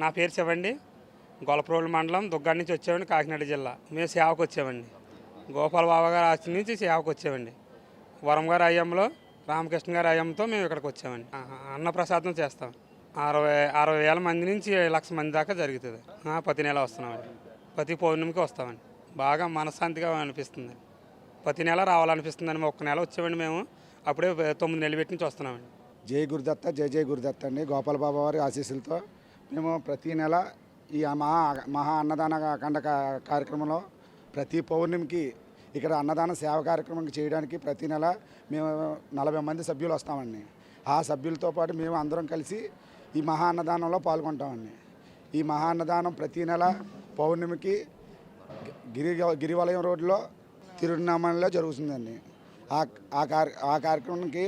నా పేరు శివండి. గొల్లప్రోలు మండలం దుగ్గాడి నుంచి వచ్చామండి, కాకినాడ జిల్లా. మేము సేవకు వచ్చామండి. గోపాల బాబా గారి ఆస్తి నుంచి సేవకు వచ్చామండి. వరం గారి అయ్యంలో రామకృష్ణ గారి అయ్యంతో మేము ఇక్కడికి వచ్చామండి. అన్నప్రసాదం చేస్తాం. 60,000 మంది నుంచి 1,00,000 మంది దాకా జరుగుతుంది. ప్రతి నెల వస్తున్నామండి. ప్రతి పౌర్ణమికి వస్తామండి. బాగా మనశ్శాంతిగా అనిపిస్తుంది. ప్రతి నెల రావాలనిపిస్తుందండి. ఒక్క నెల వచ్చామండి మేము. అప్పుడే 9 నెలలు పెట్టి నుంచి వస్తున్నామండి. జై గురుదత్త, జై జై గురుదత్త అండి. గోపాల బాబా వారి ఆశీస్సులతో మేము ప్రతి నెల ఈ మహా అన్నదాన అఖండ కార్యక్రమంలో ప్రతి పౌర్ణమికి ఇక్కడ అన్నదాన సేవ కార్యక్రమం చేయడానికి ప్రతి నెల మేము 40 మంది సభ్యులు వస్తామండి. ఆ సభ్యులతో పాటు మేము అందరం కలిసి ఈ మహా అన్నదానంలో పాల్గొంటామండి. ఈ మహా అన్నదానం ప్రతి నెల పౌర్ణమికి గిరివలయం రోడ్లో తిరువన్నామలలో జరుగుతుందండి. ఆ కార్యక్రమానికి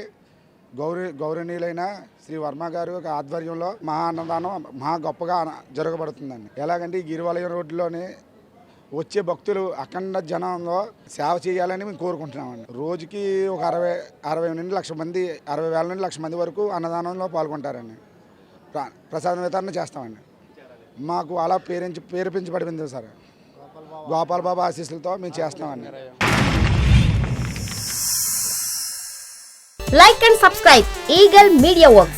గౌరవనీయులైన శ్రీ వర్మ గారు ఆధ్వర్యంలో మహా అన్నదానం మహా గొప్పగా జరగబడుతుందండి. ఎలాగంటే ఈ గిరివలయం రోడ్లోనే వచ్చే భక్తులు అఖండ జనంలో సేవ చేయాలని మేము కోరుకుంటున్నామండి. రోజుకి ఒక 60 నుండి 1,00,000 మంది, 60,000 నుండి 1,00,000 మంది వరకు అన్నదానంలో పాల్గొంటారండి. ప్రసాదం వితరణ చేస్తామండి. మాకు అలా పేరుపించబడింది సార్. గోపాల బాబా ఆశీస్సులతో మేము చేస్తామండి. Like and subscribe Eagle Media Works.